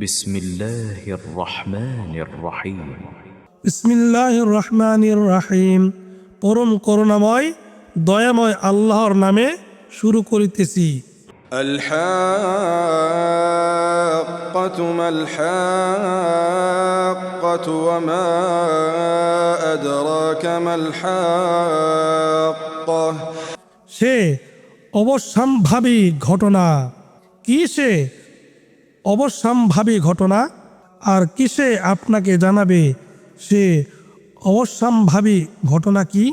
বিসমিল্লাহির রহমানির রহিম। বিসমিল্লাহির রহমানির রহিম। পরম করুণাময় দয়াময় আল্লাহর নামে শুরু করিতেছি। الحاقة ما الحاقة وما أدراك ما الحاقة সে অবশ্যম্ভাবী ঘটনা। কি সে অবশ্যম্ভাবী ঘটনা? আর কিসে আপনাকে জানাবে সে অবশ্যম্ভাবী ঘটনা কি?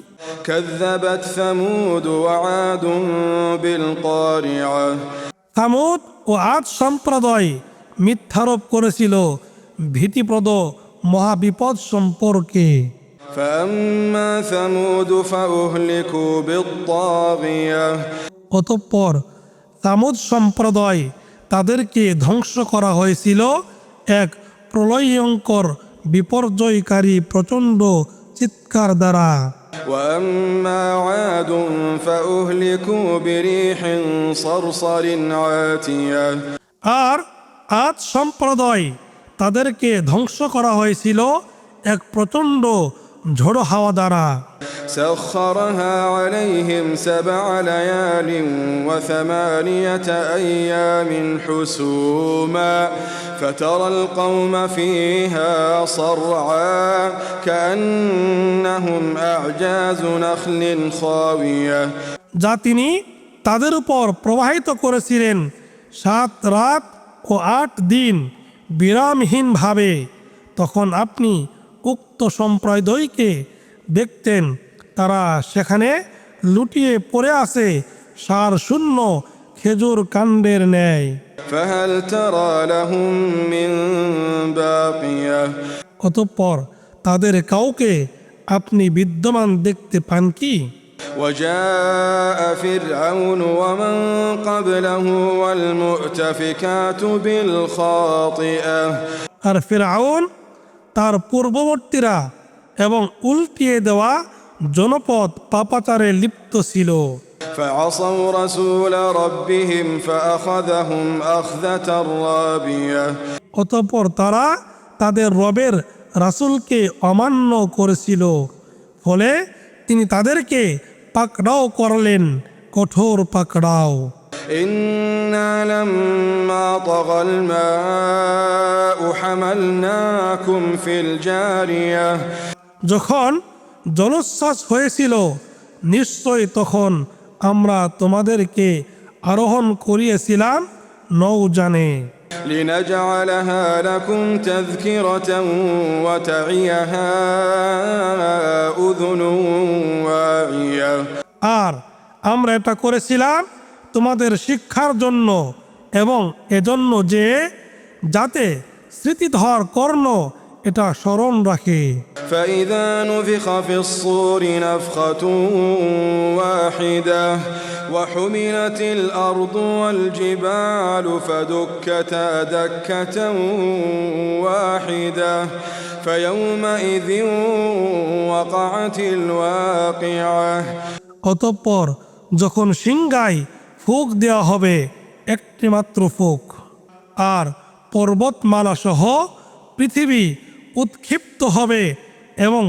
كذبت ثمود وعاد بالقارعة থামুদ ও আদ সম্প্রদায় মিথ্যারোপ করেছিল ভীতিপ্রদ মহাবিপদ সম্পর্কে। فأما ثمود فأهلكوا بالطاغية অতঃপর থামুদ সম্প্রদায় তাদেরকে ধ্বংস করা হয়েছিল এক প্রলয়ঙ্কর বিপর্যয়কারী প্রচণ্ড চিৎকার দ্বারা। وأما عاد فأهلكوا بريح صرصر عاتية আর আদ সম্প্রদায় তাদেরকে ধ্বংস করা হয়েছিল এক প্রচণ্ড ঝোড়ো হাওয়া দ্বারা। سخرها عليهم 7 ليال و8 أيام حسوما فترى القوم فيها صرعا كأنهم أعجاز نخل خاوية যা তিনি তাদের উপর প্রবাহিত করেছিলেন 7 রাত ও 8 দিন বিরামহীনভাবে। তখন আপনি উক্ত সম্প্রদায়কে দেখতেন তারা সেখানে লুটিয়ে পড়ে আছে সার শূন্য খেজুর কাণ্ডের ন্যায়। فهل ترى لهم من باقية অতঃপর তাদের কাউকে আপনি বিদ্যমান দেখতে পান কি? وجاء فرعون ومن قبله والمؤتفكات بالخاطئة আর ফিরআউন তার পূর্ববর্তীরা এবং উল্টিয়ে দেওয়া জনপদ পাপাচারে লিপ্ত ছিল। فعصوا رسول ربهم فأخذهم أخذة رابية অতঃপর তারা তাদের রবের রাসূলকে অমান্য করেছিল, ফলে তিনি তাদেরকে পাকড়াও করলেন কঠোর পাকড়াও। إنا لما طغى الماء حملناكم في الجارية যখন জলোচ্ছ্বাস হয়েছিল নিশ্চয় তখন আমরা তোমাদেরকে আরোহণ করিয়েছিলাম নৌযানে। لنجعلها لكم تذكرة وتعيها أذن واعية আর আমরা এটা করেছিলাম তোমাদের শিক্ষার জন্য এবং এজন্য যে যাতে স্মৃতিধর কর্ণ এটা স্মরণ রাখে। فإذا نفخ في الصور نفخة واحدة وحملت الأرض والجبال فدكتا دكة واحدة فيومئذ وقعت الواقعة অতঃপর যখন সিংহায় ফুঁক দেওয়া হবে একটি মাত্র ফুঁক, আর পর্বতমালা সহ পৃথিবী উৎক্ষিপ্ত হবে এবং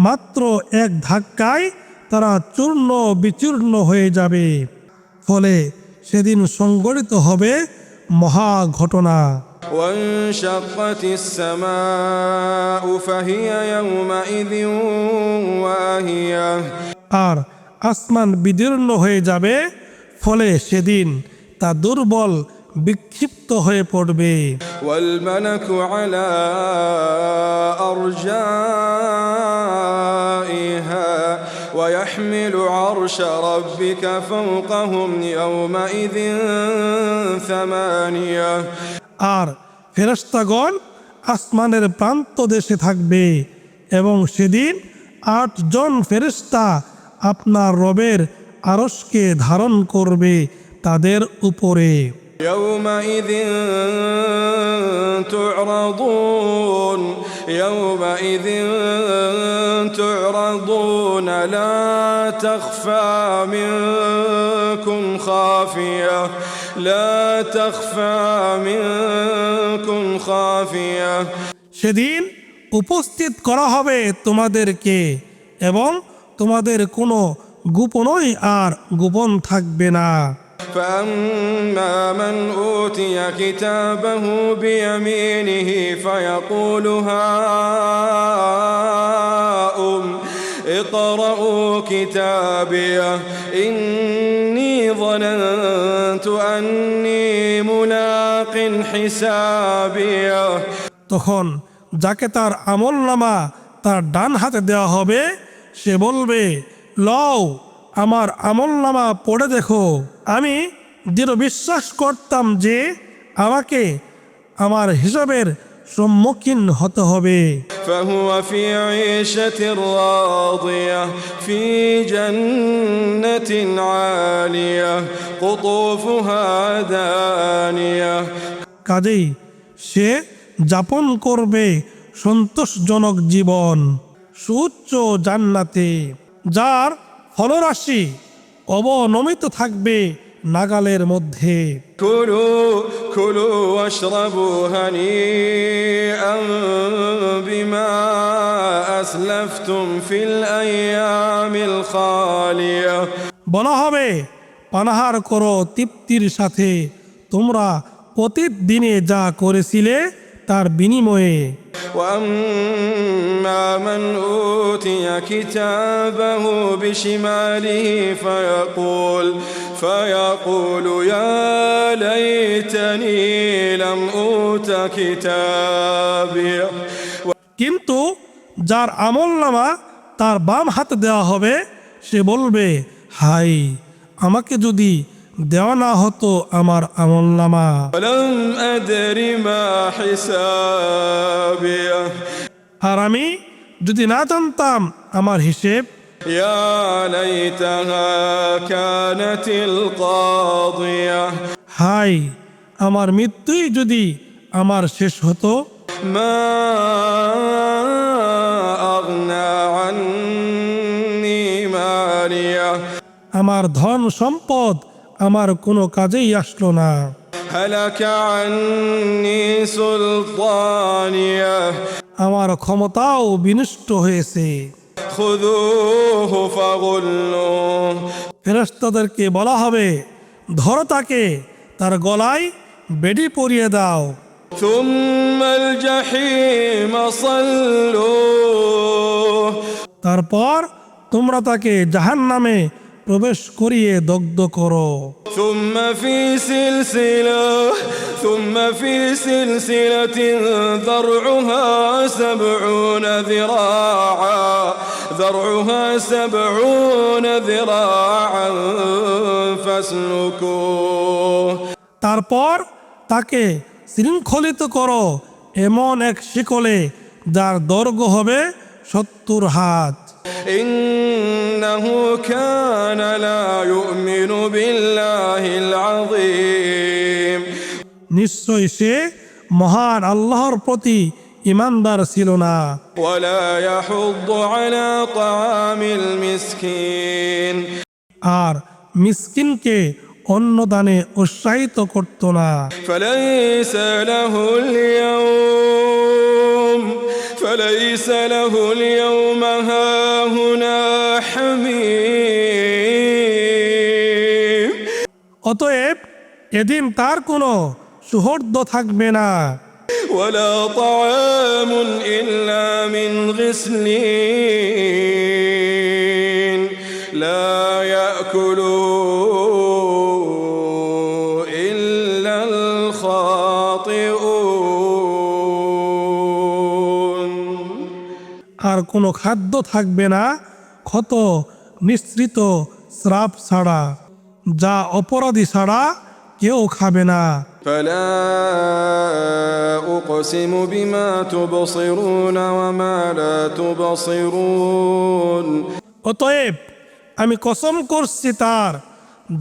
মাত্র এক ধাক্কায় তারা চূর্ণ বিচূর্ণ হয়ে যাবে। ফলে সেদিন সংঘটিত হবে মহা ঘটনা। وانشقت السماء فهي يومئذ واهية আর আসমান বিদীর্ণ হয়ে যাবে, ফলে সেদিন তা দুর্বল বিক্ষিপ্ত হয়ে পড়বে। والملك على أرجائها ويحمل عرش ربك فوقهم يومئذ 8 আর ফেরেশতাগণ আসমানের প্রান্ত দেশে থাকবে এবং সেদিন 8 জন ফেরেশতা আপনার রবের আরশকে ধারণ করবে তাদের উপরে। يومئذ تعرضون يومئذ تعرضون لا تخفى منكم خافية لا تخفى منكم خافية সেদিন উপস্থিত করা হবে তোমাদেরকে এবং তোমাদের কোনো গোপনই আর গোপন থাকবে না। فأما من أوتي كتابه بيمينه فيقول هاؤم اقرءوا كتابيه إني ظننت أني ملاق حسابيه তখন যাকে তার আমলনামা তার ডান হাতে দেওয়া হবে সে বলবে, লও আমার আমলনামা পড়ে দেখো, আমি দৃঢ় বিশ্বাস করতাম যে আমাকে আমার হিসাবের সম্মুখীন হতে হবে। فهو في عيشة راضية في جنة عالية قطوفها دانية কাজেই সে যাপন করবে সন্তোষজনক জীবন সুউচ্চ জান্নাতে, যার ফলরাশি অবনমিত থাকবে নাগালের মধ্যে। كلوا واشربوا هنيئا بما أسلفتم في الأيام الخالية বলা হবে, পানাহার করো তৃপ্তির সাথে তোমরা অতীত দিনে যা করেছিলে তার বিনিময়ে। وأما من أوتي كتابه بشماله فيقول يا ليتني لم أوت كتابيه কিন্তু যার আমলনামা তার বাম হাতে দেওয়া হবে সে বলবে, হাই আমাকে যদি দেওয়া না হতো আমার আমলনামা। ولم أدر ما حسابيه আর আমি যদি না জানতাম আমার হিসেব। يا ليتها كانت القاضية হাই আমার মৃত্যুই যদি আমার শেষ হতো। ما أغنى عني ماليه আমার ধন সম্পদ আমার কোনো কাজেই আসলো না। هلك عني سلطانيه আমার ক্ষমতাও বিনষ্ট হয়েছে। خذوه فغلوه ফেরেশতাদেরকে বলা হবে, ধরো তাকে, তার গলায় বেড়ি পরিয়ে দাও। ثم الجحيم صلوه তারপর তোমরা তাকে জাহান্নামে প্রবেশ করিয়ে দগ্ধ করো। ثم في سلسلة ذرعها 70 ذراعا فاسلكوه তারপর তাকে শৃঙ্খলিত করো এমন এক শিকলে যার দৈর্ঘ্য হবে 70 হাত। إنه كان لا يؤمن بالله العظيم নিশ্চয় সে মহান আল্লাহর প্রতি ইমানদার ছিল না। ولا يحض على طعام المسكين আর মিসকিনকে অন্নদানে উৎসাহিত করত না। فليس له اليوم هاهنا حميم অতএব এদিন তার কোনো সুহৃদ থাকবে না। ولا طعام إلا من غسلين لا يأكله إلا الخاطئون আর কোনো খাদ্য থাকবে না ক্ষত মিশ্রিত স্রাব ছাড়া, যা অপরাধী ছাড়া কেউ খাবে না। فلا أقسم بما تبصرون وما لا تبصرون অতএব আমি কসম করছি তার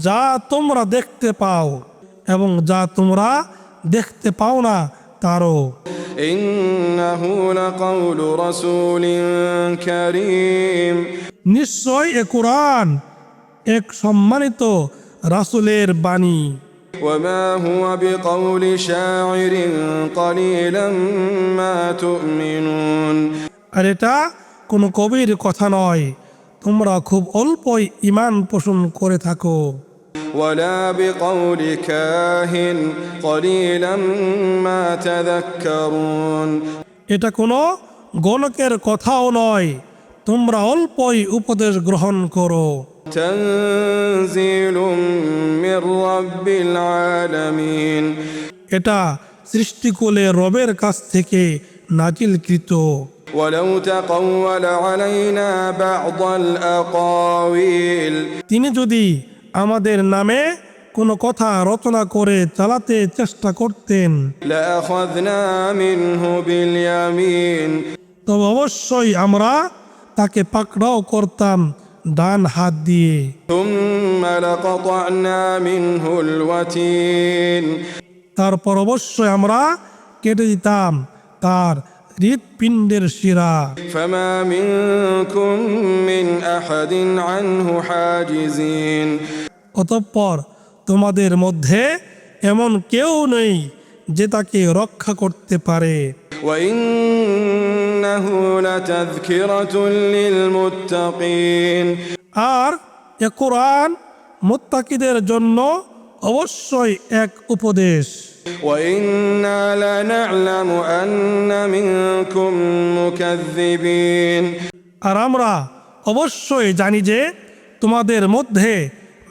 যা তোমরা দেখতে পাও এবং যা তোমরা দেখতে পাও না তারও। إنه لقول رسول كريم নিশ্চয় এ কুরআন এক সম্মানিত রাসূলের বাণী। وما هو بقول شاعر قليلا ما تؤمنون আর এটা কোনো কবির কথা নয়, তোমরা খুব অল্পই ঈমান পোষণ করে থাকো। ولا بقول كاهن قليلا ما تذكرون এটা কোনো গণকের কথাও নয়, তোমরা অল্পই উপদেশ গ্রহণ করো। تنزيل من رب العالمين এটা সৃষ্টিকুলের রবের কাছ থেকে নাজিলকৃত। ولو تقول علينا بعض الأقاويل তিনি যদি আমাদের নামে কোনো কথা রচনা করে চালাতে চেষ্টা করতেন, لأخذنا منه باليمين তবে অবশ্যই আমরা তাকে পাকড়াও করতাম ডান হাত দিয়ে। ثم لقطعنا منه الوتين তারপর অবশ্যই আমরা কেটে দিতাম তার হৃৎপিণ্ডের শিরা। فما منكم من أحد عنه حاجزين অতঃপর তোমাদের মধ্যে এমন কেউ নেই যে তাকে রক্ষা করতে পারে। وإنه لتذكرة للمتقين আর এ কোরআন মুত্তাকিদের জন্য অবশ্যই এক উপদেশ। وإنا لنعلم أن منكم مكذبين আর আমরা অবশ্যই জানি যে তোমাদের মধ্যে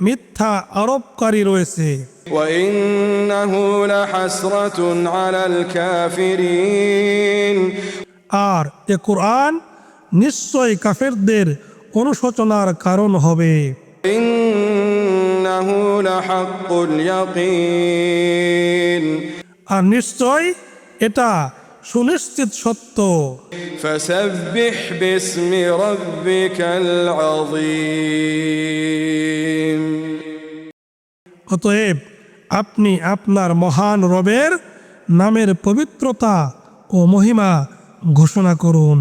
মিথ্যা আরোপকারী রয়েছে। وإنه لحسرة على الكافرين আর এ কোরআন নিশ্চয় কাফেরদের অনুশোচনার কারণ হবে। إنه لحق اليقين আর নিশ্চয় এটা সুনিশ্চিত সত্য। فسبح باسم ربك العظيم অতএব আপনি আপনার মহান রবের নামের পবিত্রতা ও মহিমা ঘোষণা করুন।